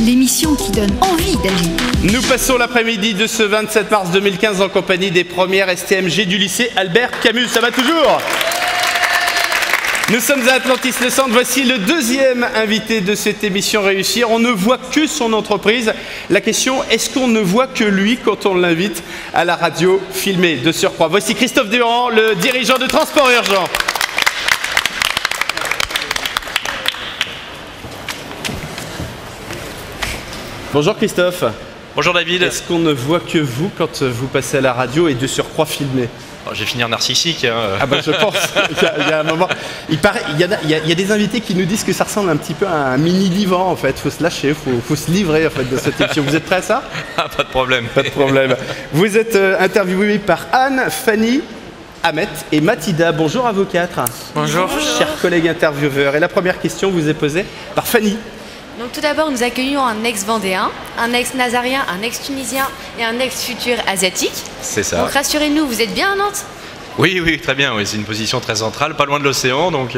l'émission qui donne envie d'agir. Nous passons l'après-midi de ce 27 mars 2015 en compagnie des premières STMG du lycée Albert Camus. Ça va toujours? Nous sommes à Atlantis Le Centre. Voici le deuxième invité de cette émission Réussir. On ne voit que son entreprise. La question, est-ce qu'on ne voit que lui quand on l'invite à la radio filmée de surcroît? Voici Christophe Durand, le dirigeant de Transport Urgent. Bonjour Christophe. Bonjour David. Est-ce qu'on ne voit que vous quand vous passez à la radio et de surcroît filmé? Je vais finir narcissique. Hein. Ah bah je pense, il y a un moment. Il y a des invités qui nous disent que ça ressemble un petit peu à un mini divan en fait. Faut se lâcher, faut se livrer en fait de cette émission. Vous êtes prêts à ça? Ah, pas de problème. Pas de problème. Vous êtes interviewé par Anne, Fanny, Ahmet et Mathilda. Bonjour à vous quatre. Bonjour. Chers collègues intervieweurs. Et la première question vous est posée par Fanny. Donc tout d'abord, nous accueillons un ex-vendéen, un ex-nazarien, un ex-tunisien et un ex-futur asiatique. C'est ça. Donc rassurez-nous, vous êtes bien à Nantes? Oui, très bien. Oui. C'est une position très centrale, pas loin de l'océan, donc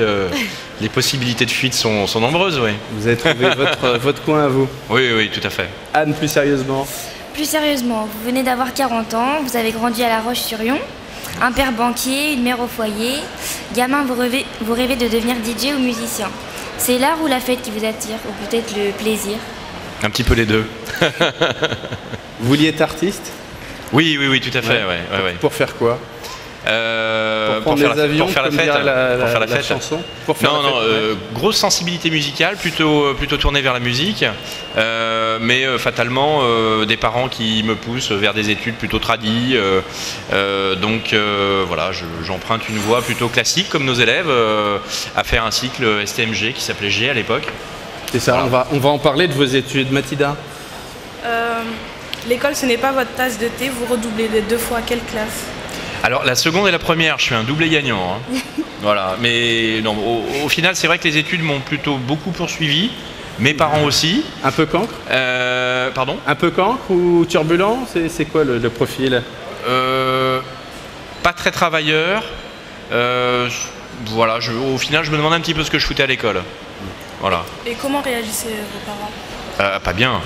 les possibilités de fuite sont nombreuses. Oui. Vous avez trouvé votre coin à vous? Oui, tout à fait. Anne, plus sérieusement? Plus sérieusement, vous venez d'avoir 40 ans, vous avez grandi à La Roche-sur-Yon, un père banquier, une mère au foyer. Gamin, vous rêvez de devenir DJ ou musicien. C'est l'art ou la fête qui vous attire, ou peut-être le plaisir? Un petit peu les deux. Vous vouliez être artiste? Oui, tout à fait. Ouais. Pour faire quoi? Pour faire la fête. La chanson Grosse sensibilité musicale, plutôt tournée vers la musique, mais fatalement des parents qui me poussent vers des études plutôt tradies, donc voilà, j'emprunte une voie plutôt classique comme nos élèves, à faire un cycle STMG qui s'appelait G à l'époque. C'est ça, voilà. on va en parler de vos études. Mathilda? L'école, ce n'est pas votre tasse de thé, vous redoublez les 2 fois. Quelle classe? Alors la seconde et la première, je suis un doublé gagnant. Hein. Voilà, mais non, au final, c'est vrai que les études m'ont plutôt beaucoup poursuivi. Mes parents aussi. Un peu cancre? Pardon? Un peu cancre ou turbulent? C'est quoi le profil? Pas très travailleur. Voilà, au final, je me demandais un petit peu ce que je foutais à l'école. Voilà. Et comment réagissaient vos parents? Pas bien.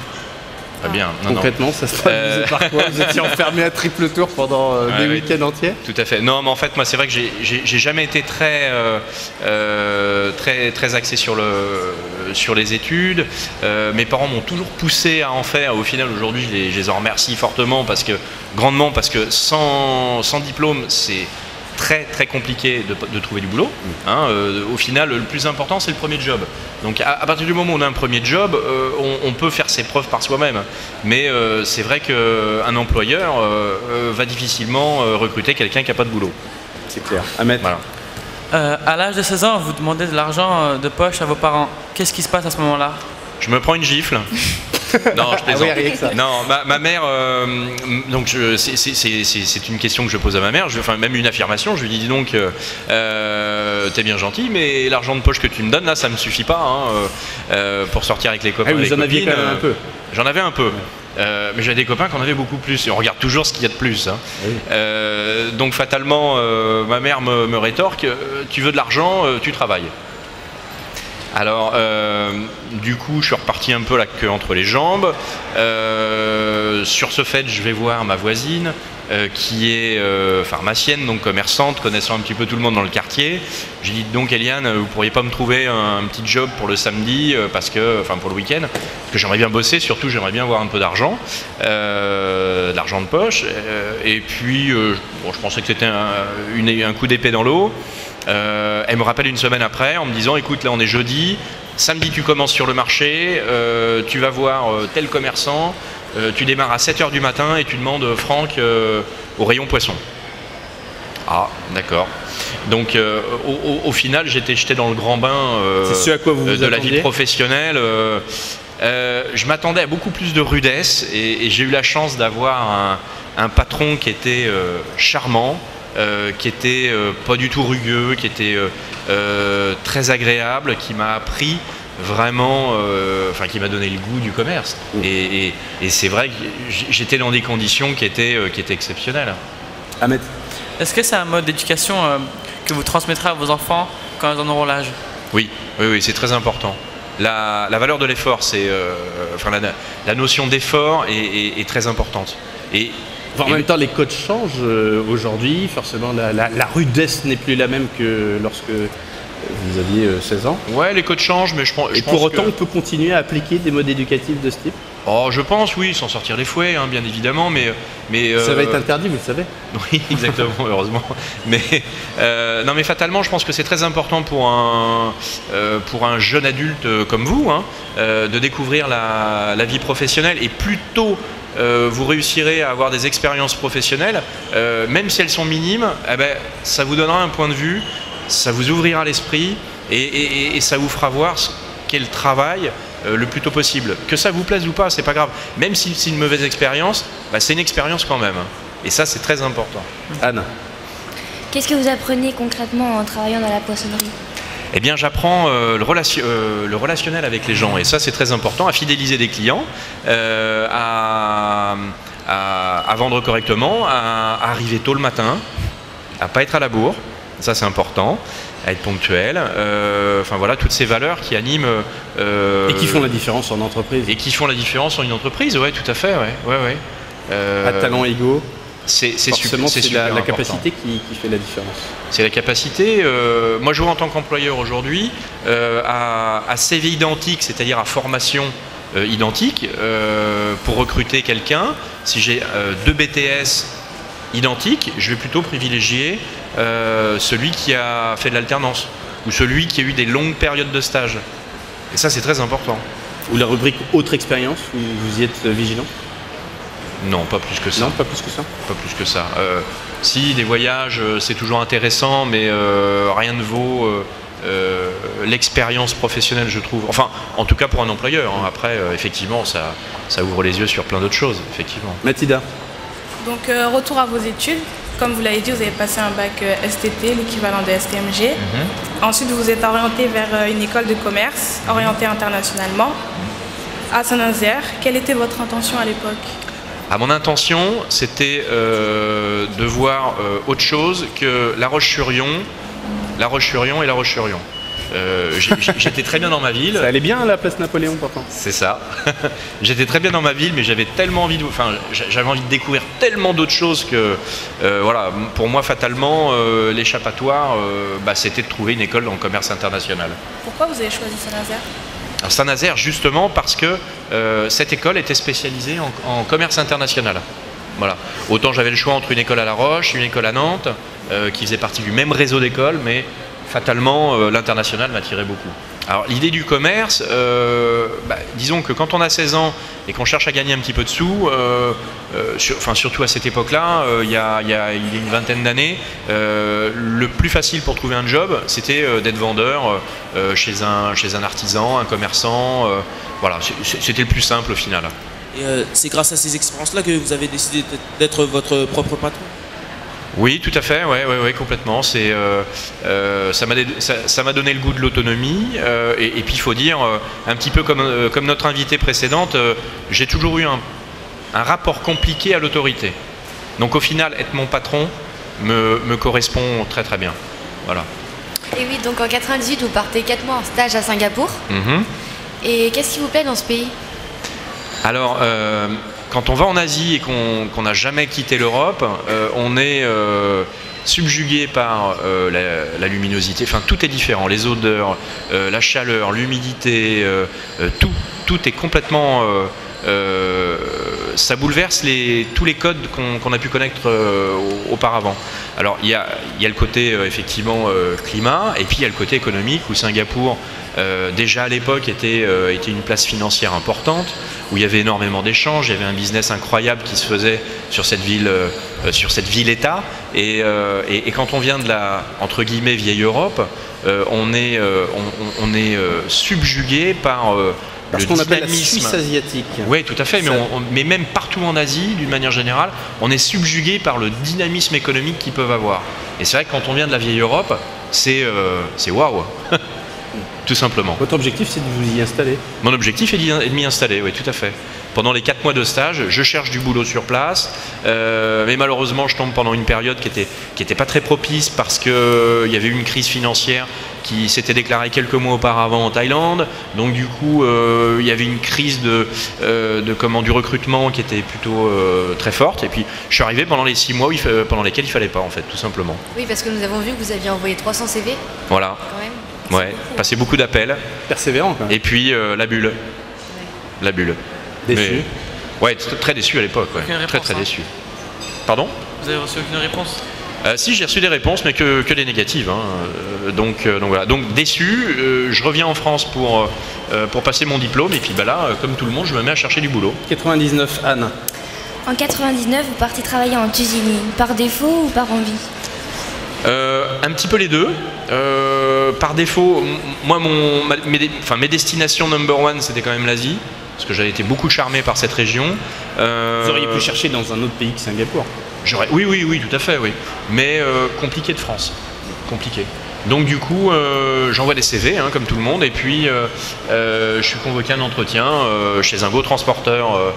Pas bien. Non, concrètement, ça se traduisait par quoi? Vous étiez enfermé à triple tour pendant des week-ends entiers? Tout à fait. Non, mais en fait, moi, c'est vrai que j'ai jamais été très axé sur les études. Mes parents m'ont toujours poussé à en faire. Au final, aujourd'hui, je les en remercie fortement grandement, parce que sans diplôme, c'est très compliqué de trouver du boulot. Hein, au final, le plus important, c'est le premier job. Donc à partir du moment où on a un premier job, on peut faire ses preuves par soi-même. Mais c'est vrai qu'un employeur va difficilement recruter quelqu'un qui n'a pas de boulot. C'est clair. Ahmed. Voilà. À l'âge de 16 ans, vous demandez de l'argent de poche à vos parents. Qu'est-ce qui se passe à ce moment-là? Je me prends une gifle. Non, je plaisante. Ah oui, rien que ça. Non, ma mère, donc c'est une question que je pose à ma mère, enfin même une affirmation. Je lui dis donc, t'es bien gentil, mais l'argent de poche que tu me donnes là, ça me suffit pas pour sortir avec les copains. Vous en aviez quand même un peu. J'en avais un peu. Mais j'avais des copains qui en avaient beaucoup plus, et on regarde toujours ce qu'il y a de plus. Hein. Oui. Donc fatalement, ma mère me rétorque, tu veux de l'argent, tu travailles. Alors, du coup, je suis reparti un peu la queue entre les jambes. Sur ce fait, je vais voir ma voisine, qui est pharmacienne, donc commerçante, connaissant un petit peu tout le monde dans le quartier. J'ai dit donc, Eliane, vous pourriez pas me trouver un petit job pour le samedi, pour le week-end, parce que j'aimerais bien bosser, surtout j'aimerais bien avoir un peu d'argent, de l'argent de poche. Et puis, je pensais que c'était un coup d'épée dans l'eau. Elle me rappelle une semaine après en me disant, écoute, là on est jeudi, samedi tu commences sur le marché, tu vas voir tel commerçant, tu démarres à 7h du matin et tu demandes Franck au rayon poisson. Ah, d'accord. Donc au final, j'étais jeté dans le grand bain de la vie professionnelle. Je m'attendais à beaucoup plus de rudesse, et j'ai eu la chance d'avoir un patron qui était charmant, qui était pas du tout rugueux, qui était très agréable, qui m'a appris vraiment, qui m'a donné le goût du commerce. Et c'est vrai que j'étais dans des conditions qui étaient exceptionnelles. Ahmed. Est-ce que c'est un mode d'éducation que vous transmettrez à vos enfants quand ils en auront l'âge? Oui, c'est très important. la valeur de l'effort, c'est, enfin, la notion d'effort est très importante. En même temps, les coachs changent aujourd'hui. Forcément, la rudesse n'est plus la même que lorsque vous aviez 16 ans. Ouais, les coachs changent, mais je pense pour autant, on peut continuer à appliquer des modes éducatifs de ce type. Oh, je pense, oui, sans sortir les fouets, hein, bien évidemment, mais ça va être interdit, vous le savez. Oui, exactement, heureusement. Mais non, mais fatalement, je pense que c'est très important pour un jeune adulte comme vous, hein, de découvrir la vie professionnelle. Et plus tôt vous réussirez à avoir des expériences professionnelles, même si elles sont minimes, eh ben, ça vous donnera un point de vue, ça vous ouvrira l'esprit et ça vous fera voir quel travail le plus tôt possible. Que ça vous plaise ou pas, c'est pas grave. Même si c'est une mauvaise expérience, bah, c'est une expérience quand même. Et ça, c'est très important. Anne. Qu'est-ce que vous apprenez concrètement en travaillant dans la poissonnerie? Eh bien, j'apprends le relationnel avec les gens. Et ça, c'est très important, à fidéliser des clients, à vendre correctement, à arriver tôt le matin, à pas être à la bourre. Ça, c'est important. À être ponctuel, enfin voilà, toutes ces valeurs qui animent et qui font la différence en entreprise. Et qui font la différence en une entreprise, ouais, tout à fait, ouais. À talents égaux. C'est super la capacité qui fait la différence. C'est la capacité. Moi, je vois en tant qu'employeur aujourd'hui à CV identique, c'est-à-dire à formation identique, pour recruter quelqu'un. Si j'ai 2 BTS identiques, je vais plutôt privilégier celui qui a fait de l'alternance ou celui qui a eu des longues périodes de stage. Et ça, c'est très important. Ou la rubrique autre expérience, où vous y êtes vigilant? Non, pas plus que ça. Non, pas plus que ça. Pas plus que ça. Si, des voyages, c'est toujours intéressant, mais rien ne vaut l'expérience professionnelle, je trouve. Enfin, en tout cas pour un employeur. Hein. Après, effectivement, ça ouvre les yeux sur plein d'autres choses, effectivement. Mathilda. Donc, retour à vos études. Comme vous l'avez dit, vous avez passé un bac STT, l'équivalent de STMG. Ensuite, vous vous êtes orienté vers une école de commerce, orientée internationalement, à Saint-Nazaire. Quelle était votre intention à l'époque? Mon intention, c'était de voir autre chose que La Roche-sur-Yon et La Roche-sur-Yon. J'étais très bien dans ma ville. Ça allait bien à la place Napoléon pourtant. C'est ça. J'étais très bien dans ma ville, mais j'avais tellement envie j'avais envie de découvrir tellement d'autres choses que voilà, pour moi fatalement l'échappatoire, c'était de trouver une école en commerce international. Pourquoi vous avez choisi Saint-Nazaire? Alors Saint-Nazaire justement parce que cette école était spécialisée en commerce international. Voilà. Autant j'avais le choix entre une école à La Roche, une école à Nantes, qui faisait partie du même réseau d'écoles, mais fatalement, l'international m'attirait beaucoup. Alors l'idée du commerce, disons que quand on a 16 ans et qu'on cherche à gagner un petit peu de sous, surtout à cette époque-là, il y a une vingtaine d'années, le plus facile pour trouver un job, c'était d'être vendeur chez un artisan, un commerçant. Voilà, c'était le plus simple au final. Et c'est grâce à ces expériences-là que vous avez décidé d'être votre propre patron? Oui, tout à fait, ouais, complètement. Ça m'a donné le goût de l'autonomie. Et puis il faut dire, un petit peu comme notre invitée précédente, j'ai toujours eu un rapport compliqué à l'autorité. Donc au final, être mon patron me correspond très très bien. Voilà. Et oui, donc en 98, vous partez 4 mois en stage à Singapour. Et qu'est-ce qui vous plaît dans ce pays? Alors, quand on va en Asie et qu'on n'a jamais quitté l'Europe, on est subjugué par la luminosité. Enfin, tout est différent. Les odeurs, la chaleur, l'humidité, tout est complètement... ça bouleverse tous les codes qu'on a pu connaître auparavant. Alors, il y a le côté, effectivement, climat, et puis il y a le côté économique, où Singapour, déjà à l'époque, était une place financière importante, où il y avait énormément d'échanges, il y avait un business incroyable qui se faisait sur cette ville-État. Et quand on vient de la, entre guillemets, vieille Europe, on est subjugué par... ce qu'on appelle la Suisse asiatique. Oui, tout à fait, mais même partout en Asie, d'une manière générale, on est subjugué par le dynamisme économique qu'ils peuvent avoir. Et c'est vrai que quand on vient de la vieille Europe, c'est waouh. Tout simplement. Votre objectif, c'est de vous y installer? Mon objectif est de m'y installer, oui, tout à fait. Pendant les 4 mois de stage, je cherche du boulot sur place, mais malheureusement, je tombe pendant une période qui était pas très propice parce qu'il y avait eu une crise financière qui s'était déclaré quelques mois auparavant en Thaïlande. Donc du coup, il y avait une crise du recrutement qui était plutôt très forte. Et puis je suis arrivé pendant les 6 mois pendant lesquels il fallait pas, en fait, tout simplement. Oui, parce que nous avons vu que vous aviez envoyé 300 CV. Voilà. Quand même. Ouais, passé beaucoup d'appels. Persévérant quand même. Et puis la bulle. Ouais. La bulle. Déçu. Ouais, très déçu à l'époque. Ouais. Très déçu. Pardon? Vous avez reçu aucune réponse? Si, j'ai reçu des réponses, mais que des négatives. Hein. Donc voilà. Donc déçu, je reviens en France pour passer mon diplôme. Et puis là, comme tout le monde, je me mets à chercher du boulot. 99, Anne. En 99, vous partez travailler en Tunisie, par défaut ou par envie? Un petit peu les deux. Par défaut, moi, mes destinations number one, c'était quand même l'Asie, parce que j'avais été beaucoup charmé par cette région. Vous auriez pu chercher dans un autre pays que Singapour. Oui, tout à fait, oui. Mais compliqué de France. Compliqué. Donc du coup, j'envoie des CV, hein, comme tout le monde, et puis je suis convoqué à un entretien chez un gros transporteur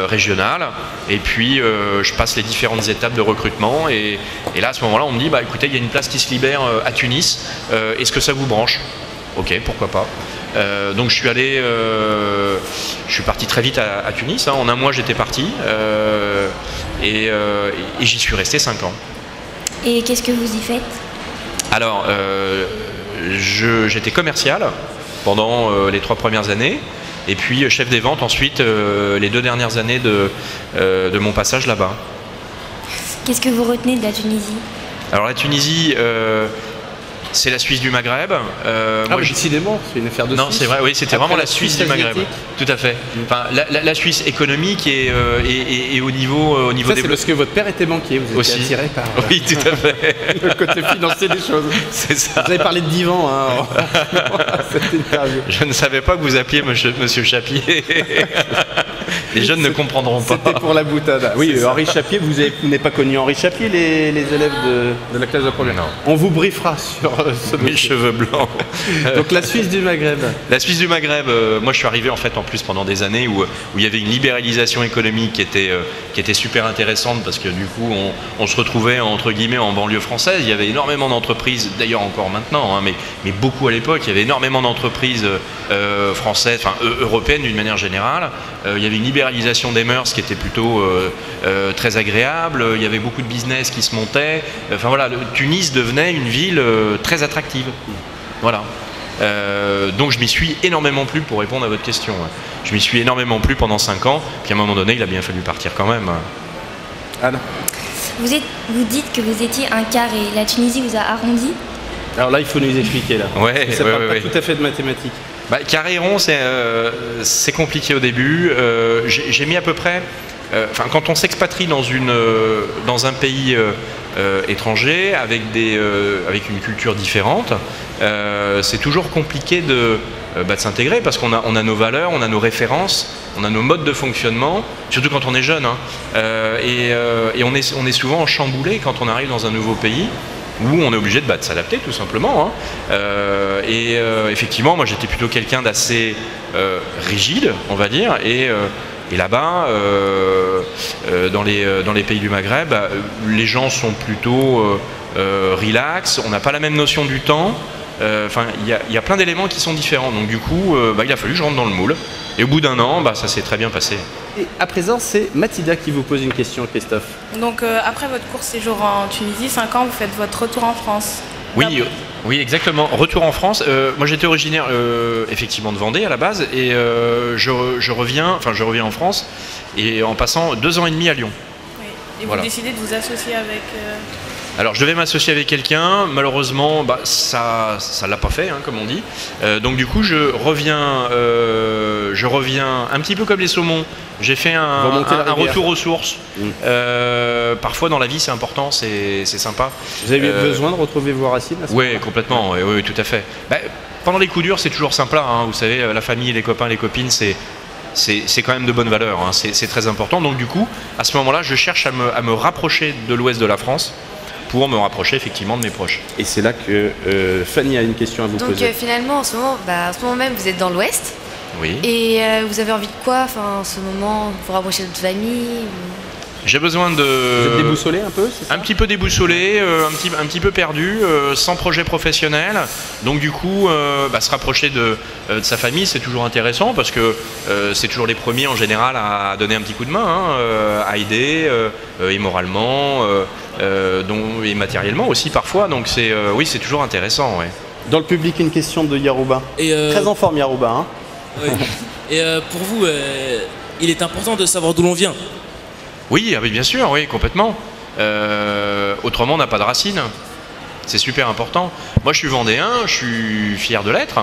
régional, et puis je passe les différentes étapes de recrutement, et là à ce moment-là, on me dit, bah écoutez, il y a une place qui se libère à Tunis, est-ce que ça vous branche? Ok, pourquoi pas. Donc je suis parti très vite à Tunis, hein. En un mois j'étais parti, et j'y suis resté 5 ans. Et qu'est-ce que vous y faites? Alors, j'étais commercial pendant les 3 premières années, et puis chef des ventes ensuite les 2 dernières années de mon passage là-bas. Qu'est-ce que vous retenez de la Tunisie? Alors la Tunisie, c'est la Suisse du Maghreb. Décidément, c'est une affaire de Non, Suisse. c'est vrai, oui, c'était vraiment la Suisse du Maghreb. asiatique. Tout à fait. Enfin, la Suisse économique et au niveau Ça, des... c'est parce que votre père était banquier, vous étiez Aussi. attiré par Oui, tout à fait. le côté financier des choses. C'est ça. Vous avez parlé de divan, hein, dans cette interview. Je ne savais pas que vous appeliez Monsieur Chapier. Les jeunes ne comprendront pas. C'était pour la boutade. Oui, Henri Chapier, vous n'avez pas connu Henri Chapier, les élèves de la classe de première? Non. On vous briefera sur ce Mes monsieur. cheveux blancs. Donc la Suisse du Maghreb. La Suisse du Maghreb, moi je suis arrivé en fait en plus pendant des années où il y avait une libéralisation économique qui était super intéressante, parce que du coup on se retrouvait entre guillemets en banlieue française. Il y avait énormément d'entreprises, d'ailleurs encore maintenant, hein, mais beaucoup à l'époque, il y avait énormément d'entreprises françaises, enfin européennes d'une manière générale. Il y avait une libéralisation des mœurs qui était plutôt très agréable. Il y avait beaucoup de business qui se montait. Enfin voilà, Tunis devenait une ville très attractive. Voilà. Donc je m'y suis énormément plu, pour répondre à votre question. Je m'y suis énormément plu pendant 5 ans, puis à un moment donné, il a bien fallu partir quand même. Anne. Vous dites que vous étiez un carré. La Tunisie vous a arrondi? Alors là, il faut nous expliquer là. Ouais, Parce que ça ouais, parle ouais, pas tout à fait de mathématiques. Bah, carré rond, c'est compliqué au début. J'ai mis à peu près... quand on s'expatrie dans un pays étranger avec une culture différente, c'est toujours compliqué de s'intégrer, parce qu'on a nos valeurs, on a nos références, on a nos modes de fonctionnement, surtout quand on est jeune, hein. Et on est souvent chamboulé quand on arrive dans un nouveau pays, où on est obligé de s'adapter tout simplement, hein. Effectivement, moi j'étais plutôt quelqu'un d'assez rigide, on va dire, et là-bas, dans les pays du Maghreb, les gens sont plutôt relax, on n'a pas la même notion du temps. Il y a plein d'éléments qui sont différents. Donc du coup, il a fallu que je rentre dans le moule. Et au bout d'1 an, ça s'est très bien passé. Et à présent, c'est Mathilda qui vous pose une question, Christophe. Donc après votre court séjour en Tunisie, 5 ans, vous faites votre retour en France. Oui, exactement. Retour en France. Moi, j'étais originaire effectivement de Vendée à la base, et je reviens en France, et en passant 2 ans et demi à Lyon. Oui. Et Voilà. vous décidez de vous associer avec... Alors, je devais m'associer avec quelqu'un. Malheureusement, ça l'a pas fait, hein, comme on dit. Donc, du coup, je reviens un petit peu comme les saumons. J'ai fait un retour aux sources. Parfois, dans la vie, c'est important, c'est sympa. Vous avez eu besoin de retrouver vos racines à ce Oui, moment-là? complètement. Oui, tout à fait. Pendant les coups durs, c'est toujours sympa, hein. Vous savez, la famille, les copains, les copines, c'est quand même de bonnes valeurs, hein. C'est très important. Donc, du coup, à ce moment-là, je cherche à me rapprocher de l'ouest de la France, pour me rapprocher effectivement de mes proches. Et c'est là que Fanny a une question à vous poser. Donc finalement, en ce moment même, vous êtes dans l'Ouest. Oui. Et vous avez envie de quoi, en ce moment, vous rapprocher de votre famille ou... J'ai besoin de... Vous êtes déboussolé un peu, c'est ça? Un petit peu déboussolé, un petit peu perdu, sans projet professionnel. Donc du coup, se rapprocher de sa famille, c'est toujours intéressant parce que c'est toujours les premiers en général à donner un petit coup de main, hein, à aider, et moralement, et matériellement aussi parfois. Donc oui, c'est toujours intéressant. Ouais. Dans le public, une question de Yarouba. Très en forme, Yarouba. Hein. Oui. Et pour vous, il est important de savoir d'où l'on vient. Oui, bien sûr, oui, complètement. Autrement, on n'a pas de racines. C'est super important. Moi, je suis vendéen, je suis fier de l'être.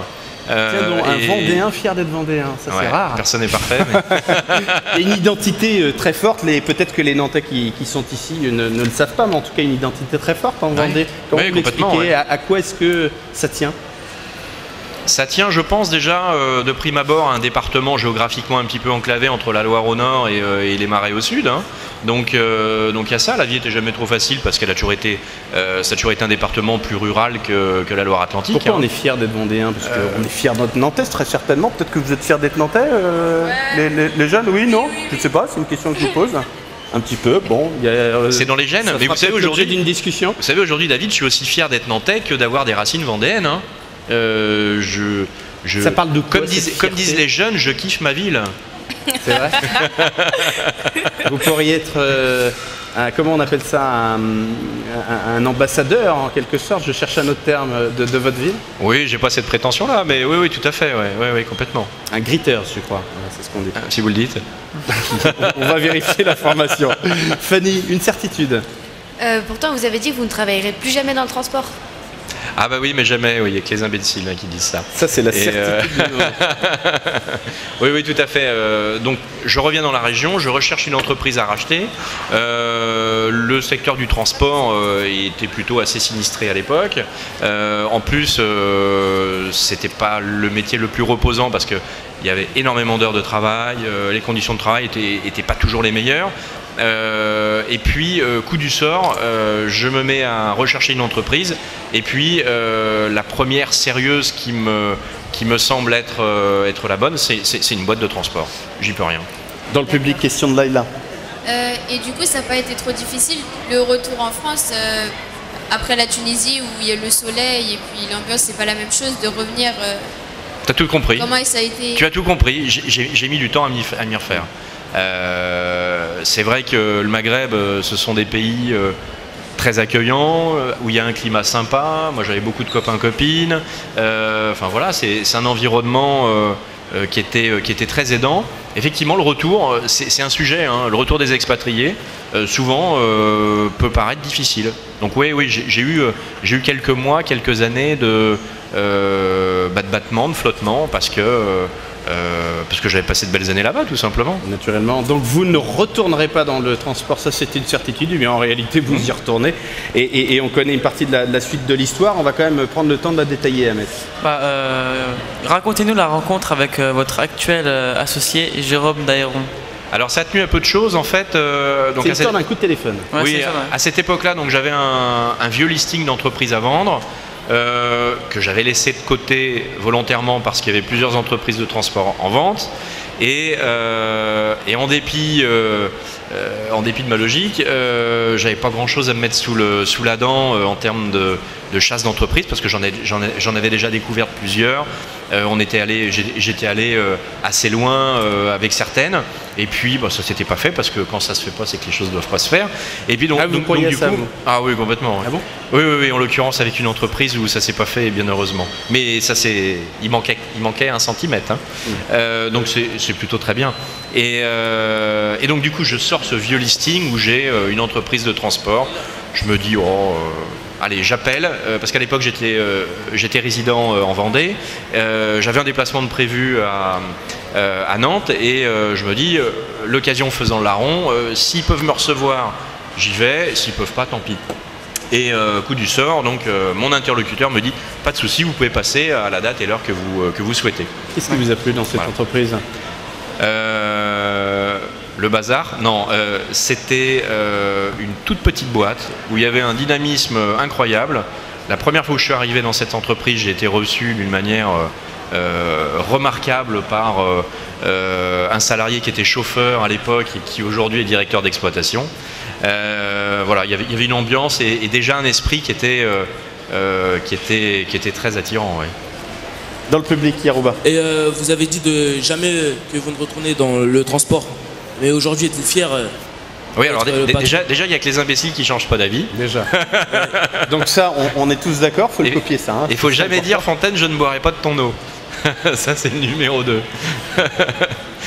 Un Vendéen fier d'être Vendéen, ça c'est rare. Personne n'est parfait. Mais... Il y a une identité très forte. Peut-être que les Nantais qui sont ici ne le savent pas, mais en tout cas une identité très forte en Vendée. Comment vous l'expliquez? À quoi est-ce que ça tient? Ça tient, je pense, déjà de prime abord à un département géographiquement un petit peu enclavé entre la Loire au nord et les Marais au sud. Hein. Donc il y a ça, la vie n'était jamais trop facile parce qu'elle a toujours été, ça a toujours été un département plus rural que la Loire-Atlantique. Pourquoi on est fiers d'être Vendéen? Parce qu'on est fiers d'être Nantais, très certainement. Peut-être que vous êtes fiers d'être Nantais, les jeunes? Oui, non? Je ne sais pas, c'est une question que je vous pose. Un petit peu, bon. C'est dans les gènes. Mais vous savez aujourd'hui, d'une discussion. Vous savez aujourd'hui, David, je suis aussi fier d'être Nantais que d'avoir des racines vendéennes. Hein. Ça parle de quoi, comme disent les jeunes, je kiffe ma ville. C'est vrai. Vous pourriez être, comment on appelle ça, un ambassadeur en quelque sorte. Je cherche un autre terme de votre ville. Oui, j'ai pas cette prétention-là, mais oui, tout à fait, oui, complètement. Un gritteur, je crois. C'est ce qu'on dit. Si vous le dites. On va vérifier l'information. Fanny, une certitude. Pourtant, vous avez dit que vous ne travaillerez plus jamais dans le transport. Ah bah oui, mais jamais, il n'y a que les imbéciles qui disent ça. Ça, c'est la certitude. Oui, tout à fait. Donc, je reviens dans la région, je recherche une entreprise à racheter. Le secteur du transport était plutôt assez sinistré à l'époque. En plus, c'était pas le métier le plus reposant parce qu'il y avait énormément d'heures de travail, les conditions de travail étaient pas toujours les meilleures. Et puis, coup du sort, je me mets à rechercher une entreprise. Et puis, la première sérieuse qui me semble être la bonne, c'est une boîte de transport. J'y peux rien. Dans le public, question de Laïla. Et du coup, ça n'a pas été trop difficile, le retour en France, après la Tunisie, où il y a le soleil et puis l'ambiance, c'est pas la même chose, de revenir... T'as tout compris. Comment ça a été? Tu as tout compris. J'ai mis du temps à m'y refaire. C'est vrai que le Maghreb, ce sont des pays très accueillants, où il y a un climat sympa. Moi, j'avais beaucoup de copains-copines. Enfin voilà, c'est un environnement qui était très aidant. Effectivement, le retour, c'est un sujet. Hein, le retour des expatriés, souvent, peut paraître difficile. Donc oui, j'ai eu quelques mois, quelques années de battement, de flottement, parce que j'avais passé de belles années là-bas, tout simplement. Naturellement. Donc vous ne retournerez pas dans le transport, ça c'était une certitude, mais en réalité vous y retournez. Et on connaît une partie de la suite de l'histoire, on va quand même prendre le temps de la détailler, Ahmed. Racontez-nous la rencontre avec votre actuel associé, Jérôme Daéron. Alors ça a tenu un peu de choses en fait. C'est l'histoire d'un coup de téléphone. Ouais, oui, à cette époque-là, donc j'avais un vieux listing d'entreprises à vendre. Que j'avais laissé de côté volontairement parce qu'il y avait plusieurs entreprises de transport en vente et en dépit de ma logique, j'avais pas grand chose à me mettre sous la dent en termes de chasse d'entreprise parce que j'en avais déjà découvert plusieurs. J'étais allé assez loin avec certaines et puis ça s'était pas fait parce que quand ça se fait pas c'est que les choses doivent pas se faire et puis donc du coup ah oui complètement. Ah bon? Oui en l'occurrence avec une entreprise où ça s'est pas fait bien heureusement mais ça il manquait 1 centimètre hein. Donc c'est plutôt très bien et donc du coup je sors ce vieux listing où j'ai une entreprise de transport. Je me dis allez, j'appelle, parce qu'à l'époque j'étais résident en Vendée, j'avais un déplacement de prévu à Nantes et je me dis, l'occasion faisant le larron, s'ils peuvent me recevoir, j'y vais, s'ils peuvent pas, tant pis. Et coup du sort, donc mon interlocuteur me dit, pas de souci, vous pouvez passer à la date et l'heure que vous souhaitez. Qu'est-ce qui vous a plu dans cette entreprise? Le bazar, non, c'était une toute petite boîte où il y avait un dynamisme incroyable. La première fois où je suis arrivé dans cette entreprise, j'ai été reçu d'une manière remarquable par un salarié qui était chauffeur à l'époque et qui aujourd'hui est directeur d'exploitation. Voilà, il y avait une ambiance et déjà un esprit qui était très attirant. Ouais. Dans le public, Yarouba. Et vous avez dit de jamais que vous ne retournez dans le transport. Mais aujourd'hui, êtes-vous fier Oui, alors déjà, il n'y a que les imbéciles qui ne changent pas d'avis. Déjà. Donc ça, on est tous d'accord, il faut le copier ça. Hein. Il ne faut jamais dire, Fontaine, je ne boirai pas de ton eau. Ça, c'est le numéro 2.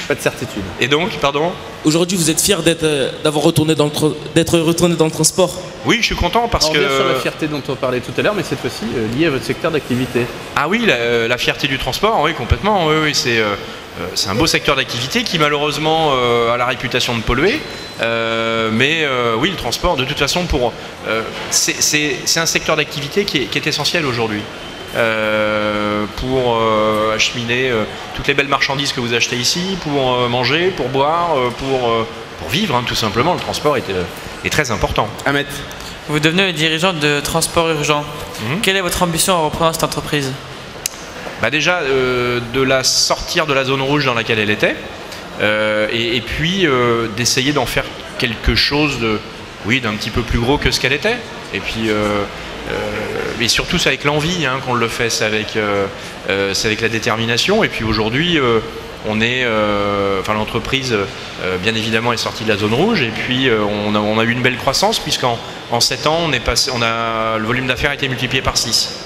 Pas de certitude. Et donc, pardon? Aujourd'hui, vous êtes fier d'être retourné dans le transport? Oui, je suis content parce que... Bien sûr, la fierté dont on parlait tout à l'heure, mais cette fois-ci liée à votre secteur d'activité. Ah oui, la fierté du transport, oui, complètement. Oui, c'est un beau secteur d'activité qui malheureusement a la réputation de polluer. Mais oui, le transport, de toute façon, c'est un secteur d'activité qui est essentiel aujourd'hui. Pour acheminer toutes les belles marchandises que vous achetez ici, pour manger, pour boire, pour vivre, hein, tout simplement. Le transport est très important. Ahmed. Vous devenez le dirigeant de Transport Urgent. Quelle est votre ambition en reprenant cette entreprise? Bah déjà, de la sortir de la zone rouge dans laquelle elle était, et puis d'essayer d'en faire quelque chose d'un petit peu plus gros que ce qu'elle était. Et puis... mais surtout c'est avec l'envie hein, qu'on le fait, c'est avec la détermination. Et puis aujourd'hui l'entreprise bien évidemment est sortie de la zone rouge et puis on a eu une belle croissance puisqu'en 7 ans le volume d'affaires a été multiplié par 6.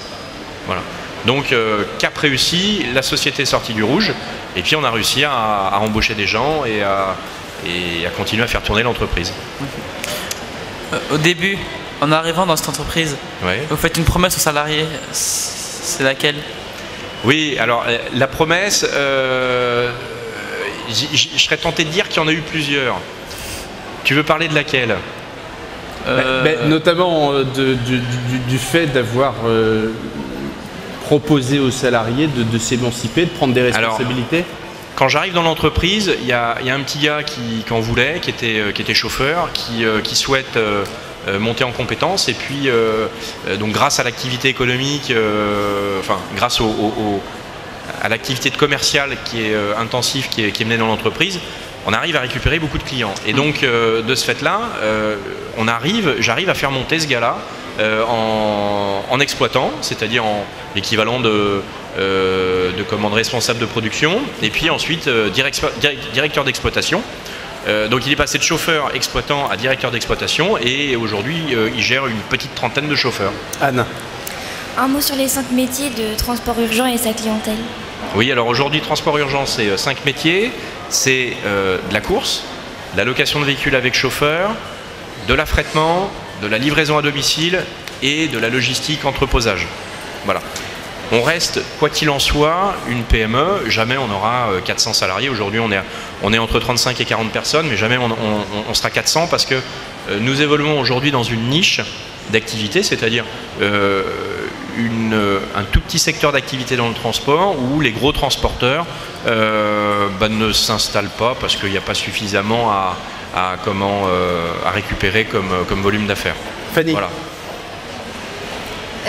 Voilà. Donc cap réussi, la société est sortie du rouge et puis on a réussi à embaucher des gens et à continuer à faire tourner l'entreprise. Au début, en arrivant dans cette entreprise, vous faites une promesse aux salariés, c'est laquelle? Oui, alors la promesse, je serais tenté de dire qu'il y en a eu plusieurs. Tu veux parler de laquelle? Notamment du fait d'avoir proposé aux salariés de s'émanciper, de prendre des responsabilités. Alors, quand j'arrive dans l'entreprise, il y a un petit gars qui en voulait, qui était chauffeur, qui souhaite... monter en compétences et puis donc grâce à l'activité économique, grâce à l'activité de commerciale qui est intensive, qui est menée dans l'entreprise, on arrive à récupérer beaucoup de clients. Et donc de ce fait-là, j'arrive à faire monter ce gars-là en exploitant, c'est-à-dire en l'équivalent de responsable de production, et puis ensuite directeur d'exploitation. Donc il est passé de chauffeur exploitant à directeur d'exploitation et aujourd'hui il gère une petite trentaine de chauffeurs. Anne. Un mot sur les 5 métiers de Transport Urgent et sa clientèle. Oui, alors aujourd'hui Transport Urgent c'est 5 métiers, c'est de la course, de la location de véhicules avec chauffeur, de l'affrètement, de la livraison à domicile et de la logistique entreposage. Voilà. On reste, quoi qu'il en soit, une PME, jamais on aura 400 salariés. Aujourd'hui, on est entre 35 et 40 personnes, mais jamais on sera 400 parce que nous évoluons aujourd'hui dans une niche d'activité, c'est-à-dire un tout petit secteur d'activité dans le transport où les gros transporteurs ne s'installent pas parce qu'il n'y a pas suffisamment à récupérer comme volume d'affaires. Fanny. Voilà.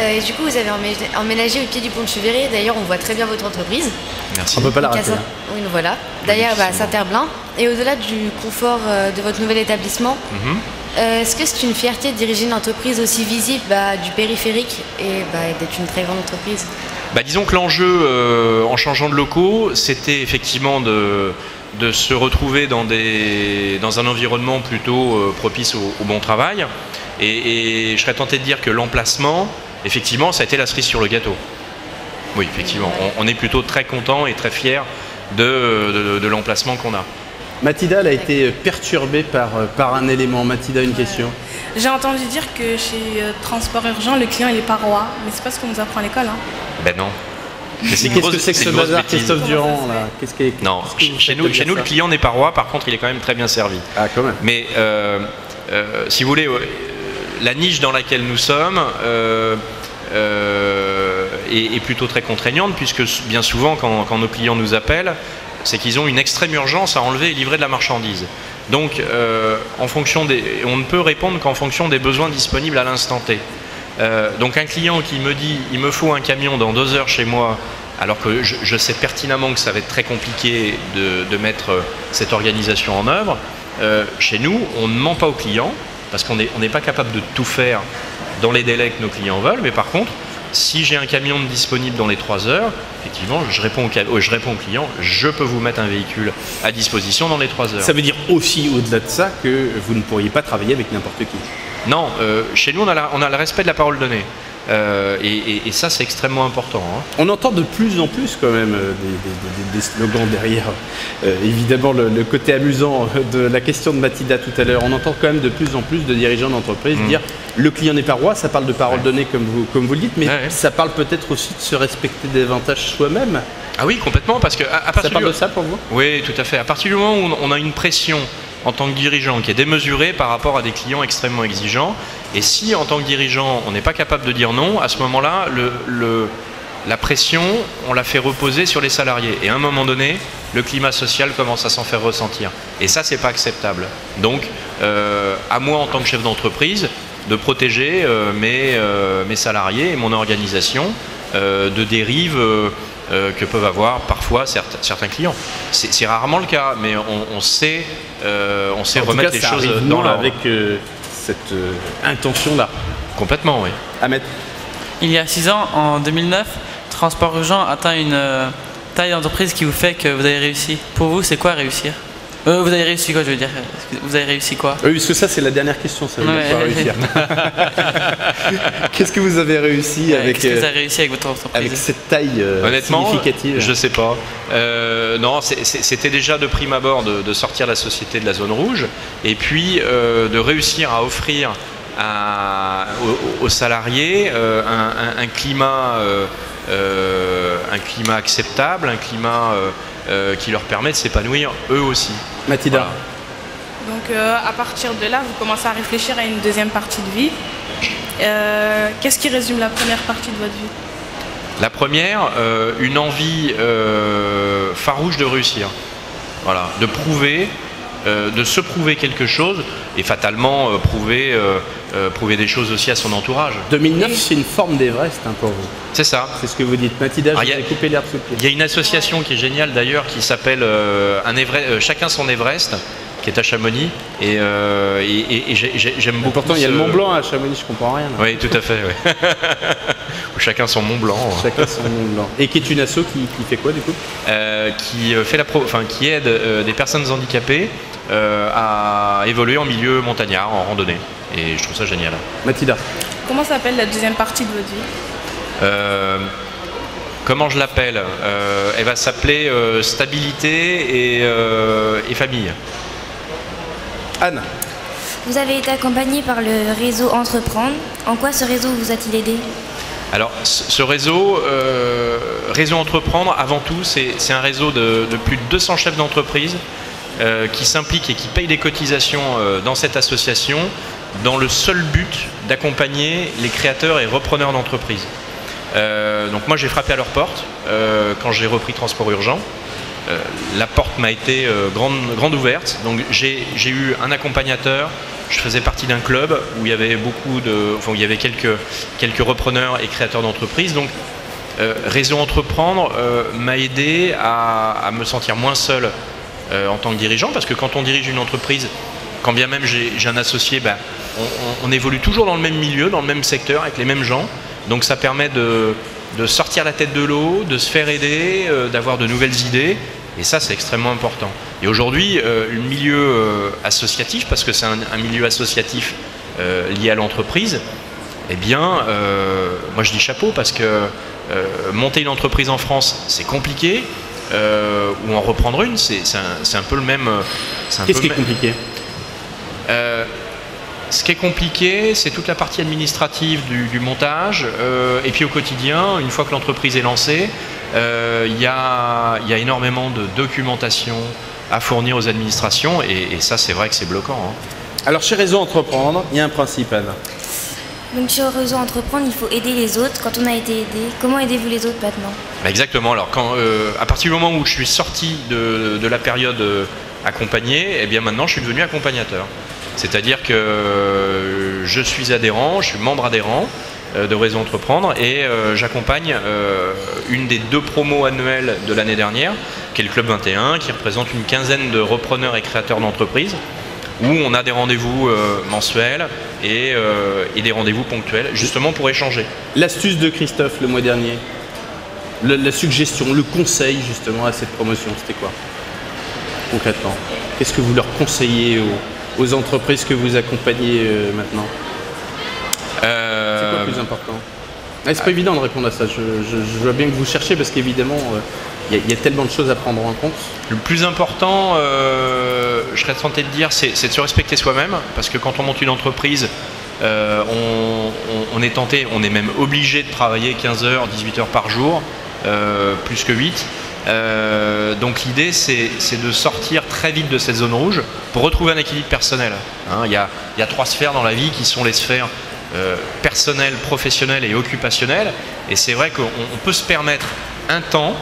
Et du coup, vous avez emménagé au pied du pont de Cheverry. D'ailleurs, on voit très bien votre entreprise. Merci. On ne peut pas la rater. Oui, nous voilà. D'ailleurs, à Saint-Herblain. Et au-delà du confort de votre nouvel établissement, est-ce que c'est une fierté de diriger une entreprise aussi visible du périphérique et d'être une très grande entreprise? Disons que l'enjeu, en changeant de locaux, c'était effectivement de se retrouver dans un environnement plutôt propice au bon travail. Et je serais tenté de dire que l'emplacement, effectivement, ça a été la cerise sur le gâteau. Oui, effectivement. On est plutôt très content et très fier de l'emplacement qu'on a. Mathilda, elle a été perturbée par un élément. Mathilda, une question. J'ai entendu dire que chez Transport Urgent, le client il est pas roi. Mais c'est pas ce qu'on nous apprend à l'école. Hein. Ben non. Qu'est-ce que c'est que ce bazar, Christophe Durand là? Non, chez nous, le client n'est pas roi. Par contre, il est quand même très bien servi. Ah, quand même. Mais si vous voulez, la niche dans laquelle nous sommes est plutôt très contraignante puisque bien souvent, quand nos clients nous appellent, c'est qu'ils ont une extrême urgence à enlever et livrer de la marchandise. Donc, on ne peut répondre qu'en fonction des besoins disponibles à l'instant T. Donc un client qui me dit « il me faut un camion dans 2 heures chez moi alors que je sais pertinemment que ça va être très compliqué de mettre cette organisation en œuvre. Chez nous, on ne ment pas aux clients, parce qu'on n'est pas capable de tout faire dans les délais que nos clients veulent, mais par contre, si j'ai un camion disponible dans les 3 heures, effectivement, je réponds au client, je peux vous mettre un véhicule à disposition dans les 3 heures. Ça veut dire aussi, au-delà de ça, que vous ne pourriez pas travailler avec n'importe qui. Non, chez nous, on a le respect de la parole donnée. Et ça, c'est extrêmement important. Hein. On entend de plus en plus quand même des slogans derrière. Évidemment, le côté amusant de la question de Mathilda tout à l'heure, on entend quand même de plus en plus de dirigeants d'entreprise dire le client n'est pas roi, ça parle de parole donnée comme vous le dites, mais ça parle peut-être aussi de se respecter davantage soi-même. Ah oui, complètement, parce que ça parle de ça pour vous? Oui, tout à fait. À partir du moment où on a une pression en tant que dirigeant qui est démesurée par rapport à des clients extrêmement exigeants, et si en tant que dirigeant on n'est pas capable de dire non, à ce moment-là, la pression, on la fait reposer sur les salariés. Et à un moment donné, le climat social commence à s'en faire ressentir. Et ça, c'est pas acceptable. Donc, à moi en tant que chef d'entreprise, de protéger mes salariés et mon organisation de dérives que peuvent avoir parfois certains clients. C'est rarement le cas, mais on sait remettre les choses dans l'ordre. Avec cette intention-là. Complètement, oui. Ahmed. Il y a 6 ans, en 2009, Transport Urgent atteint une taille d'entreprise qui vous fait que vous avez réussi. Pour vous, c'est quoi réussir? Vous avez réussi quoi, je veux dire? Vous avez réussi quoi? Oui, parce que ça, c'est la dernière question, ça veut dire quoi réussir. Qu'est-ce que vous avez réussi avec votre entreprise? Avec cette taille honnêtement, significative? Je sais pas. Non, c'était déjà de prime abord de sortir la société de la zone rouge, et puis de réussir à offrir aux salariés un climat acceptable, un climat qui leur permet de s'épanouir eux aussi. Mathilda. Voilà. Donc à partir de là, vous commencez à réfléchir à une deuxième partie de vie. Qu'est-ce qui résume la première partie de votre vie? La première, une envie farouche de réussir. Voilà, de prouver, de se prouver quelque chose, et fatalement prouver des choses aussi à son entourage. 2009, c'est une forme d'Everest pour vous. C'est ça. C'est ce que vous dites. Mathilda, je vous ai coupé l'herbe sous le pied. Il y a une association qui est géniale d'ailleurs qui s'appelle Chacun son Everest, qui est à Chamonix, et j'aime beaucoup. Pourtant, il y a le Mont Blanc à Chamonix, je comprends rien. Oui, tout à fait. Oui. Chacun son Mont Blanc. Chacun son Mont Blanc. Et qui est une asso qui fait quoi du coup? Qui aide des personnes handicapées à évoluer en milieu montagnard, en randonnée. Et je trouve ça génial. Mathilda. Comment s'appelle la deuxième partie de votre vie? Comment je l'appelle? Elle va s'appeler stabilité et famille. Anne. Vous avez été accompagné par le réseau Entreprendre. En quoi ce réseau vous a-t-il aidé? Alors, ce réseau Entreprendre, avant tout, c'est un réseau de plus de 200 chefs d'entreprise qui s'impliquent et qui payent des cotisations dans cette association dans le seul but d'accompagner les créateurs et repreneurs d'entreprises. Donc moi, j'ai frappé à leur porte quand j'ai repris Transport Urgent. La porte m'a été grande ouverte, donc j'ai eu un accompagnateur. Je faisais partie d'un club où il y avait il y avait quelques repreneurs et créateurs d'entreprises. Donc Réseau Entreprendre m'a aidé à me sentir moins seul en tant que dirigeant, parce que quand on dirige une entreprise, quand bien même j'ai un associé, on évolue toujours dans le même milieu, dans le même secteur, avec les mêmes gens. Donc ça permet de sortir la tête de l'eau, de se faire aider, d'avoir de nouvelles idées. Et ça, c'est extrêmement important. Et aujourd'hui, le milieu associatif, parce que c'est un milieu associatif lié à l'entreprise, eh bien, moi je dis chapeau, parce que monter une entreprise en France, c'est compliqué, ou en reprendre une, c'est un peu le même... Qu'est-ce qui est compliqué? Ce qui est compliqué, c'est toute la partie administrative du montage, et puis au quotidien, une fois que l'entreprise est lancée, il y a énormément de documentation à fournir aux administrations, et ça, c'est vrai que c'est bloquant. Hein. Alors, chez Réseau Entreprendre, il y a un principe, Anne. Donc, chez Réseau Entreprendre, il faut aider les autres. Quand on a été aidé, comment aidez-vous les autres maintenant? Exactement. Alors, à partir du moment où je suis sorti de la période accompagnée, eh bien maintenant, je suis devenu accompagnateur. C'est-à-dire que je suis adhérent, je suis membre adhérent, de Réseau Entreprendre et j'accompagne une des 2 promos annuelles de l'année dernière, qui est le Club 21, qui représente une quinzaine de repreneurs et créateurs d'entreprises, où on a des rendez-vous mensuels et des rendez-vous ponctuels, justement pour échanger. L'astuce de Christophe le mois dernier, la suggestion, le conseil justement à cette promotion, c'était quoi concrètement? Qu'est-ce que vous leur conseillez aux entreprises que vous accompagnez maintenant? C'est quoi le plus important? C'est pas évident de répondre à ça, je vois bien que vous cherchez parce qu'évidemment il y a tellement de choses à prendre en compte. Le plus important, je serais tenté de dire, c'est de se respecter soi-même, parce que quand on monte une entreprise, on est tenté, on est même obligé de travailler 15 heures, 18 heures par jour, plus que 8. Donc l'idée c'est de sortir très vite de cette zone rouge pour retrouver un équilibre personnel. Hein, il y a 3 sphères dans la vie qui sont les sphères personnelles, professionnelles et occupationnelles. Et c'est vrai qu'on peut se permettre un temps,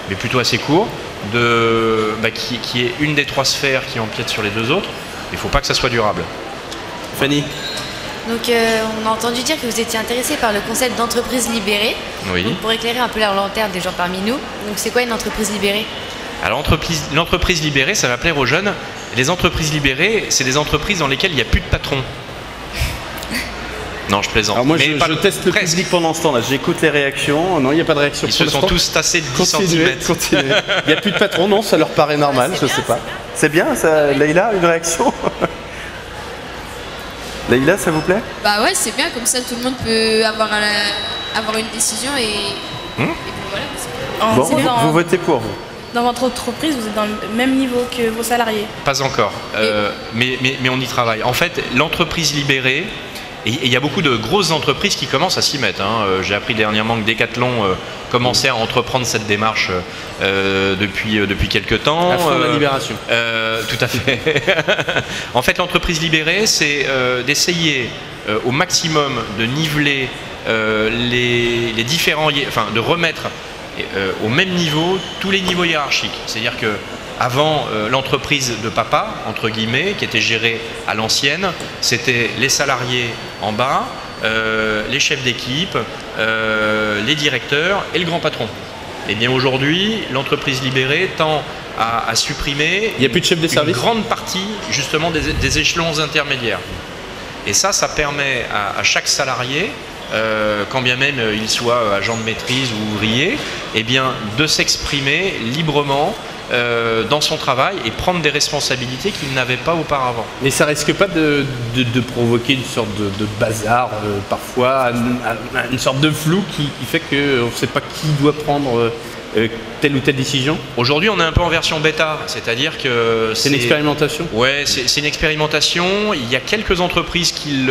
mais plutôt assez court, qui est une des 3 sphères qui empiète sur les 2 autres. Il ne faut pas que ça soit durable. Fanny? Donc on a entendu dire que vous étiez intéressé par le concept d'entreprise libérée. Oui. Donc, pour éclairer un peu la lanterne des gens parmi nous, donc c'est quoi une entreprise libérée? Alors l'entreprise libérée, ça va plaire aux jeunes. Les entreprises libérées, c'est des entreprises dans lesquelles il n'y a plus de patron. Non, je plaisante. Alors moi, mais je teste le public pendant ce temps-là. J'écoute les réactions. Non, il n'y a pas de réaction. Ils se sont tous tassés de 10 cm. Continuez. Il n'y a plus de patron. Non, ça leur paraît normal. Je ne sais pas. C'est bien, ça, Leïla, une réaction? Leïla, ça vous plaît? Bah ouais, c'est bien, comme ça tout le monde peut avoir une décision et bon, voilà. Bon, vous votez pour vous? Dans votre entreprise, vous êtes dans le même niveau que vos salariés? Pas encore, mais on y travaille. En fait, l'entreprise libérée, et il y a beaucoup de grosses entreprises qui commencent à s'y mettre. Hein. J'ai appris dernièrement que Decathlon commençait à entreprendre cette démarche depuis quelques temps. À fond de la libération. Tout à fait. En fait, l'entreprise libérée, c'est d'essayer au maximum de niveler les différents, enfin de remettre au même niveau tous les niveaux hiérarchiques. C'est-à-dire que avant l'entreprise de papa, entre guillemets, qui était gérée à l'ancienne, c'était les salariés en bas, les chefs d'équipe, les directeurs et le grand patron. Et bien aujourd'hui, l'entreprise libérée tend à supprimer Il y a plus de chef de service. Une grande partie justement des échelons intermédiaires. Et ça permet à chaque salarié, quand bien même il soit agent de maîtrise ou ouvrier, eh bien, de s'exprimer librement dans son travail et prendre des responsabilités qu'il n'avait pas auparavant. Mais ça risque pas de provoquer une sorte de bazar, parfois, une sorte de flou qui fait qu'on ne sait pas qui doit prendre telle ou telle décision? Aujourd'hui, on est un peu en version bêta, c'est-à-dire que c'est une expérimentation. Ouais, c'est une expérimentation. Il y a quelques entreprises qui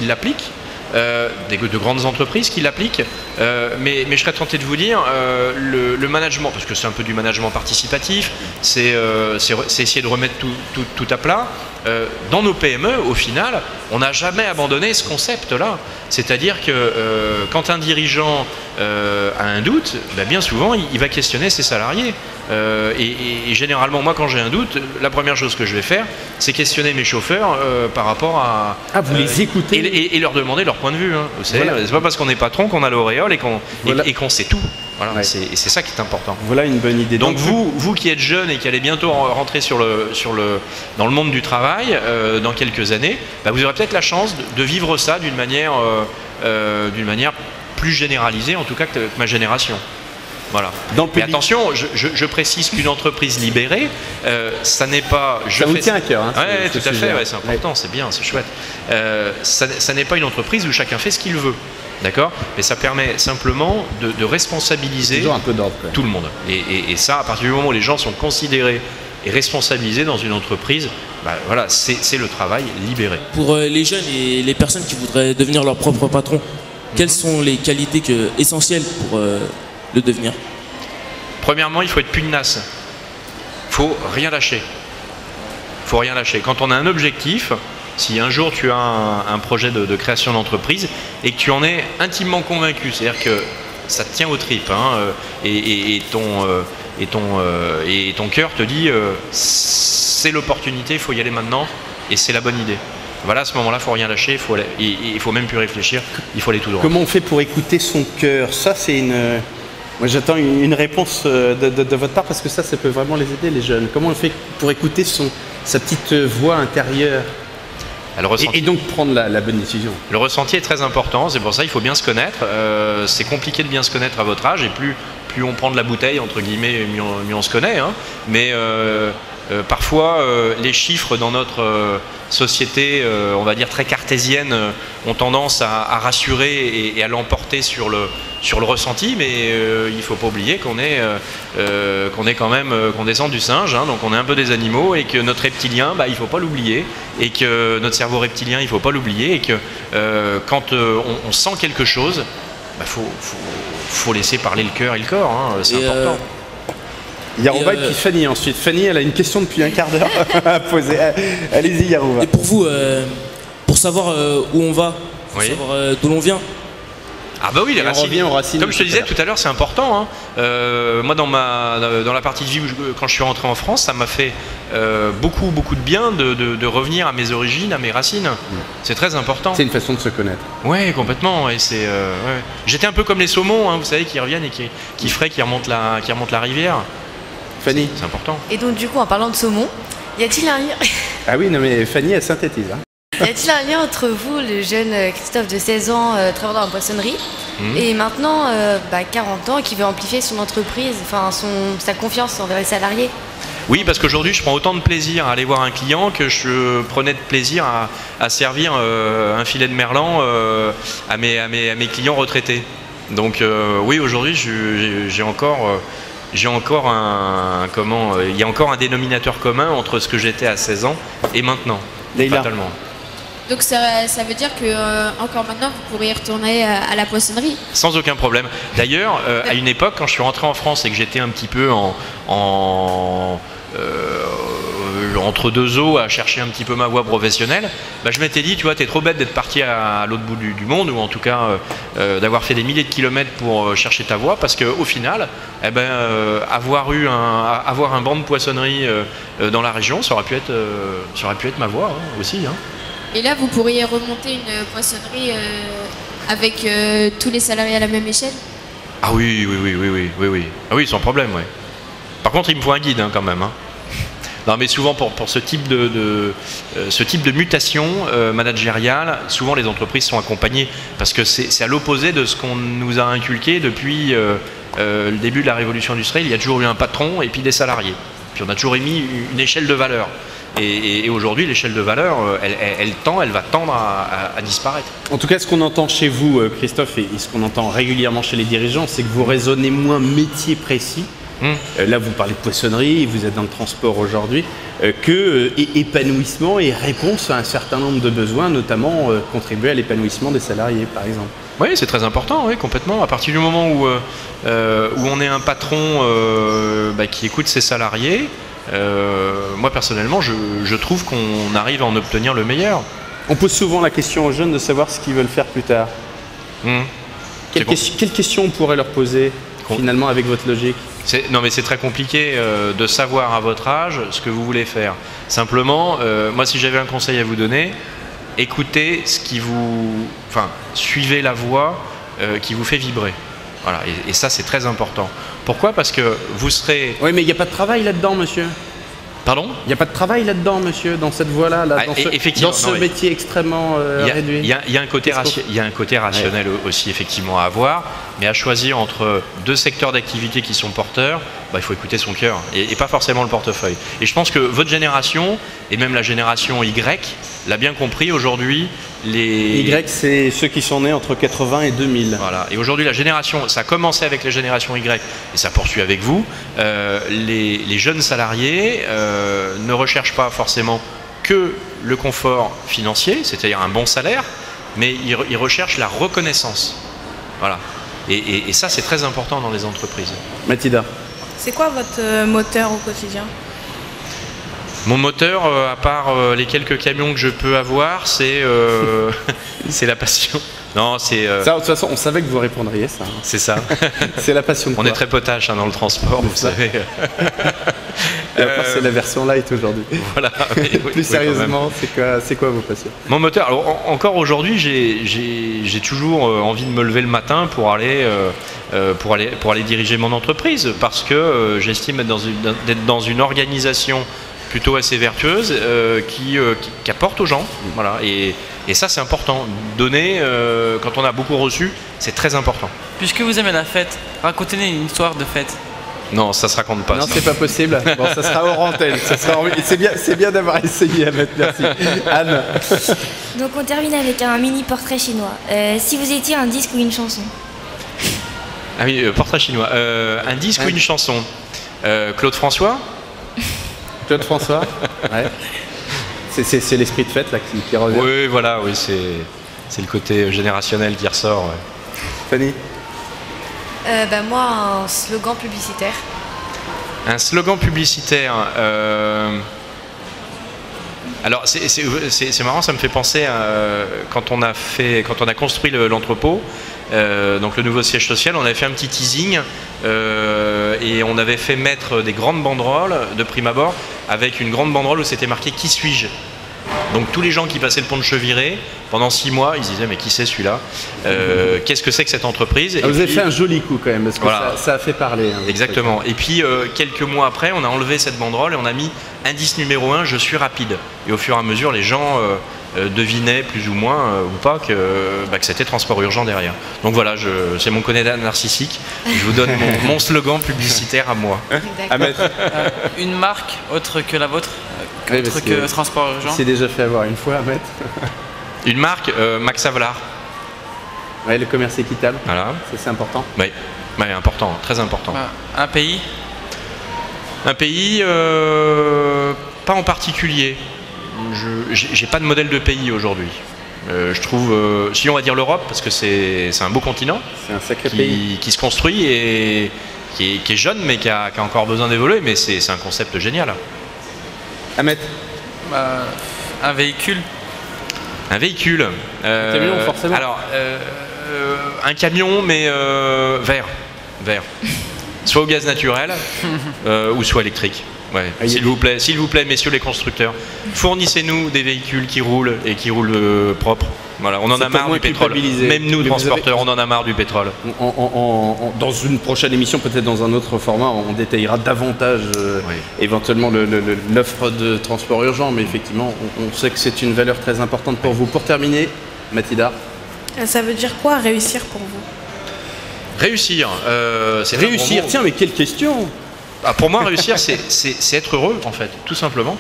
l'appliquent. De grandes entreprises qui l'appliquent, mais je serais tenté de vous dire, le management, parce que c'est un peu du management participatif, c'est essayer de remettre tout à plat. Dans nos PME, au final, on n'a jamais abandonné ce concept-là. C'est-à-dire que quand un dirigeant a un doute, bien souvent, il va questionner ses salariés. Et généralement, moi, quand j'ai un doute, la première chose que je vais faire, c'est questionner mes chauffeurs par rapport à... Ah, vous les écoutez et leur demander leur point de vue. Hein. Vous savez, c'est pas parce qu'on est patron qu'on a l'auréole et qu'on sait tout. Voilà, ouais. C'est ça qui est important. Voilà une bonne idée. Donc vous qui êtes jeune et qui allez bientôt rentrer dans le monde du travail dans quelques années, vous aurez peut-être la chance de vivre ça d'une manière plus généralisée, en tout cas que ma génération. Voilà. Mais attention, je précise qu'une entreprise libérée, ça n'est pas... Ça vous tient à cœur. Hein, ouais, tout à fait, ouais, c'est important, ouais. C'est bien, c'est chouette. Ça n'est pas une entreprise où chacun fait ce qu'il veut. D'accord? Mais ça permet simplement de responsabiliser un peu d'ordre, tout le monde. Et ça, à partir du moment où les gens sont considérés et responsabilisés dans une entreprise, voilà, c'est le travail libéré. Pour les jeunes et les personnes qui voudraient devenir leur propre patron, quelles sont les qualités essentielles pour le devenir? Premièrement, il faut être pugnace. Il faut rien lâcher. Faut rien lâcher. Quand on a un objectif, si un jour tu as un projet de création d'entreprise et que tu en es intimement convaincu, c'est-à-dire que ça te tient aux tripes, hein, et ton cœur te dit c'est l'opportunité, il faut y aller maintenant et c'est la bonne idée. voilà, à ce moment-là, il faut rien lâcher, il faut même plus réfléchir, il faut aller tout droit. Comment on fait pour écouter son cœur? Ça, c'est une... Moi, j'attends une réponse de votre part parce que ça peut vraiment les aider, les jeunes. Comment on fait pour écouter sa petite voix intérieure et donc prendre la bonne décision? Le ressenti est très important, c'est pour ça qu'il faut bien se connaître. C'est compliqué de bien se connaître à votre âge et plus on prend de la bouteille, entre guillemets, mieux on se connaît. Hein. Mais parfois, les chiffres dans notre société, on va dire très cartésienne, ont tendance à rassurer et à l'emporter sur le ressenti, mais il ne faut pas oublier qu'on est quand même, qu'on descend du singe, hein, donc on est un peu des animaux, et que notre reptilien, il ne faut pas l'oublier, et que notre cerveau reptilien, il ne faut pas l'oublier, et que quand on sent quelque chose, faut laisser parler le cœur et le corps, hein, c'est important. Yarouba et puis Fanny ensuite. Fanny, elle a une question depuis un quart d'heure à poser. Allez-y, Yarouba. Et pour vous, pour savoir où on va, pour savoir d'où l'on vient. Ah bah oui, les racines. On revient aux racines. Comme je te disais tout à l'heure, c'est important. Hein. Moi, dans la partie de vie quand je suis rentré en France, ça m'a fait beaucoup de bien de revenir à mes origines, à mes racines. C'est très important. C'est une façon de se connaître. Ouais, complètement. Et c'est. J'étais un peu comme les saumons, hein, vous savez, qui reviennent et qui remontent la rivière. Fanny. C'est important. Et donc du coup, en parlant de saumon, y a-t-il un lien Ah oui, non mais Fanny, elle synthétise. Hein. Y a-t-il un lien entre vous, le jeune Christophe de 16 ans, travaillant dans la poissonnerie, et maintenant 40 ans, qui veut amplifier son entreprise, enfin sa confiance envers les salariés? Oui, parce qu'aujourd'hui, je prends autant de plaisir à aller voir un client que je prenais de plaisir à servir un filet de merlan à mes clients retraités. Donc oui, aujourd'hui, j'ai encore il y a encore un dénominateur commun entre ce que j'étais à 16 ans et maintenant, fatalement. Donc ça veut dire que encore maintenant vous pourriez retourner à la poissonnerie? Sans aucun problème. D'ailleurs, à une époque, quand je suis rentré en France et que j'étais un petit peu entre deux eaux à chercher un petit peu ma voie professionnelle, je m'étais dit, tu vois, t'es trop bête d'être parti à l'autre bout du monde, ou en tout cas d'avoir fait des milliers de kilomètres pour chercher ta voie, parce qu'au final, avoir un banc de poissonnerie dans la région, ça aurait pu être ma voie aussi. Hein. Et là, vous pourriez remonter une poissonnerie avec tous les salariés à la même échelle? Ah oui. Ah oui, sans problème, oui. Par contre, il me faut un guide, hein, quand même. Hein. Non, mais souvent pour ce type de mutation managériale, souvent les entreprises sont accompagnées, parce que c'est à l'opposé de ce qu'on nous a inculqué depuis le début de la révolution industrielle. Il y a toujours eu un patron et puis des salariés. Puis on a toujours émis une échelle de valeur. Et aujourd'hui, l'échelle de valeur, elle va tendre à disparaître. En tout cas, ce qu'on entend chez vous, Christophe, et ce qu'on entend régulièrement chez les dirigeants, c'est que vous raisonnez moins métier précis. Là, vous parlez de poissonnerie, vous êtes dans le transport aujourd'hui, que épanouissement et réponse à un certain nombre de besoins, notamment contribuer à l'épanouissement des salariés, par exemple. Oui, c'est très important, oui, complètement. À partir du moment où on est un patron qui écoute ses salariés, moi personnellement, je trouve qu'on arrive à en obtenir le meilleur. On pose souvent la question aux jeunes de savoir ce qu'ils veulent faire plus tard. Quelle question on pourrait leur poser finalement avec votre logique? Non, mais c'est très compliqué de savoir à votre âge ce que vous voulez faire. Simplement, moi si j'avais un conseil à vous donner, écoutez suivez la voix qui vous fait vibrer. Voilà, et ça c'est très important. Pourquoi? Parce que vous serez... Oui, mais il n'y a pas de travail là-dedans, monsieur. Pardon? Il n'y a pas de travail là-dedans, monsieur, dans cette voie-là, dans ce métier extrêmement réduit. Il y a un côté rationnel aussi, effectivement, à avoir, mais à choisir entre deux secteurs d'activité qui sont porteurs, il faut écouter son cœur, et pas forcément le portefeuille. Et je pense que votre génération, et même la génération Y, l'a bien compris aujourd'hui. Y, c'est ceux qui sont nés entre 80 et 2000. Voilà. Et aujourd'hui, la génération, ça a commencé avec les générations Y et ça poursuit avec vous. Les jeunes salariés ne recherchent pas forcément que le confort financier, c'est-à-dire un bon salaire, mais ils recherchent la reconnaissance. Voilà. Et ça, c'est très important dans les entreprises. Mathilda. C'est quoi votre moteur au quotidien? Mon moteur, à part les quelques camions que je peux avoir, c'est la passion. Non, c'est. Ça, de toute façon, on savait que vous répondriez ça. Hein. C'est ça. C'est la passion. On est très potache dans le transport, vous savez. Et après, c'est la version light aujourd'hui. Voilà. Plus sérieusement, c'est quoi vos passions? Mon moteur, alors encore aujourd'hui, j'ai toujours envie de me lever le matin pour aller diriger mon entreprise, parce que j'estime être dans une organisation plutôt assez vertueuse qui apporte aux gens. Voilà. Et ça, c'est important. Donner, quand on a beaucoup reçu, c'est très important. Puisque vous aimez la fête, racontez-nous une histoire de fête. Non, ça se raconte pas. Non, ça. c'est pas possible. Bon, ça sera hors antenne. C'est bien d'avoir essayé, Ahmed. Merci. Anne. Donc on termine avec un mini portrait chinois. Si vous étiez un disque ou une chanson? Ah oui, portrait chinois. Un disque ou une chanson? Claude François? Claude François. Ouais. C'est l'esprit de fête là qui revient. Oui, voilà, oui, c'est le côté générationnel qui ressort. Ouais. Fanny? Moi, un slogan publicitaire. Un slogan publicitaire. Alors c'est marrant, ça me fait penser à quand on a construit l'entrepôt, donc le nouveau siège social, on avait fait un petit teasing et on avait fait mettre des grandes banderoles de prime abord avec une grande banderole où c'était marqué qui suis-je. Donc tous les gens qui passaient le pont de Cheviré, pendant 6 mois, ils se disaient mais qui c'est celui-là, qu'est-ce que c'est que cette entreprise? Vous avez fait un joli coup quand même, parce que voilà, ça a fait parler. Hein, exactement. Et puis quelques mois après, on a enlevé cette banderole et on a mis indice numéro 1, je suis rapide. Et au fur et à mesure, les gens devinaient plus ou moins ou pas que c'était transport urgent derrière. Donc voilà, c'est mon candidat narcissique. Je vous donne mon slogan publicitaire à moi. Une marque autre que la vôtre, oui, autre que transport urgent. C'est déjà fait avoir une fois, Ahmed. Une marque, Max Havelaar. Ouais, le commerce équitable. Voilà. C'est important. Oui, important, très important. Un pays? Un pays, pas en particulier. J'ai pas de modèle de pays aujourd'hui. Je trouve, si on va dire l'Europe, parce que c'est un beau continent. C'est un sacré pays. Qui se construit et qui est jeune, mais qui a encore besoin d'évoluer. Mais c'est un concept génial. Ahmed? Un véhicule. Un véhicule. Un camion, forcément. Alors, un camion, mais vert. Soit au gaz naturel, ou soit électrique. Ouais. S'il vous plaît, messieurs les constructeurs, fournissez-nous des véhicules qui roulent et qui roulent propre. Voilà, on en a marre du pétrole. Même nous, transporteurs, on en a marre du pétrole. Dans une prochaine émission, peut-être dans un autre format, on détaillera davantage éventuellement l'offre de transport urgent. Mais effectivement, on sait que c'est une valeur très importante pour vous. Pour terminer, Mathilda. Ça veut dire quoi réussir pour vous? Réussir, c'est réussir. Tiens, mais quelle question! Pour moi, réussir, c'est être heureux, en fait, tout simplement.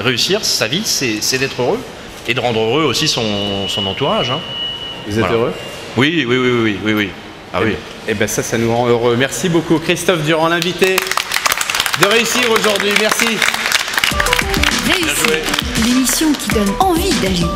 Réussir sa vie, c'est d'être heureux et de rendre heureux aussi son entourage. Hein. Vous êtes heureux? Oui. Ah oui. Et ben ça nous rend heureux. Merci beaucoup, Christophe Durand, l'invité de réussir aujourd'hui. Merci. Réussir, l'émission qui donne envie d'agir.